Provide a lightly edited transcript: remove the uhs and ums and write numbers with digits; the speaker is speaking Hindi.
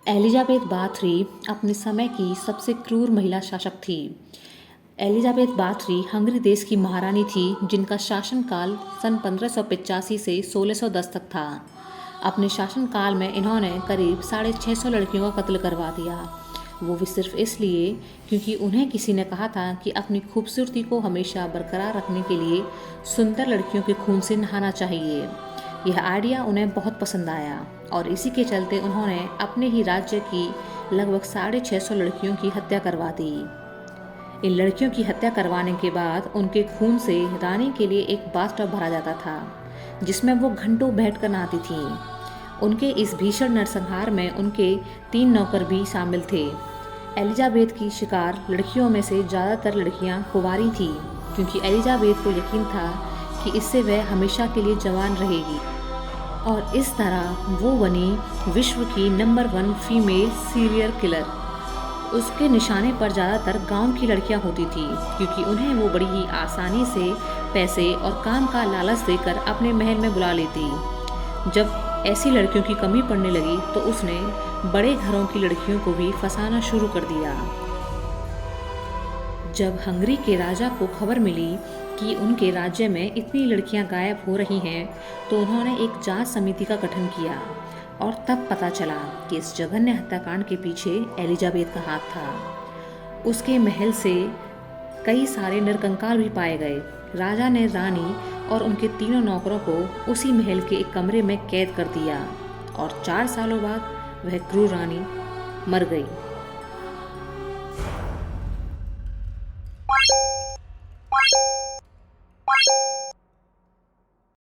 एलिजाबेथ बाथरी अपने समय की सबसे क्रूर महिला शासक थी। एलिजाबेथ बाथरी हंगरी देश की महारानी थी जिनका शासनकाल सन 1585 से 1610 तक था। अपने शासनकाल में इन्होंने करीब 650 लड़कियों का कत्ल करवा दिया। वो भी सिर्फ इसलिए क्योंकि उन्हें किसी ने कहा था कि अपनी खूबसूरती को हमेशा बरकरार रखने के लिए सुंदर लड़कियों के खून से नहाना चाहिए। यह आइडिया उन्हें बहुत पसंद आया और इसी के चलते उन्होंने अपने ही राज्य की लगभग 650 लड़कियों की हत्या करवा दी। इन लड़कियों की हत्या करवाने के बाद उनके खून से रानी के लिए एक बाथटब भरा जाता था जिसमें वो घंटों बैठकर नहाती थीं। उनके इस भीषण नरसंहार में उनके 3 नौकर भी शामिल थे। एलिजाबेथ की शिकार लड़कियों में से ज़्यादातर लड़कियां कुंवारी थीं क्योंकि एलिजाबेथ को यकीन था कि इससे वह हमेशा के लिए जवान रहेगी और इस तरह वो बनी विश्व की नंबर 1 फीमेल सीरियल किलर। उसके निशाने पर ज़्यादातर गांव की लड़कियां होती थी क्योंकि उन्हें वो बड़ी ही आसानी से पैसे और काम का लालच देकर अपने महल में बुला लेती। जब ऐसी लड़कियों की कमी पड़ने लगी तो उसने बड़े घरों की लड़कियों को भी फंसाना शुरू कर दिया। जब हंगरी के राजा को खबर मिली कि उनके राज्य में इतनी लड़कियां गायब हो रही हैं तो उन्होंने एक जांच समिति का गठन किया और तब पता चला कि इस जघन्य हत्याकांड के पीछे एलिजाबेथ का हाथ था। उसके महल से कई सारे नरकंकाल भी पाए गए। राजा ने रानी और उनके तीनों नौकरों को उसी महल के एक कमरे में कैद कर दिया और 4 सालों बाद वह क्रूर रानी मर गई।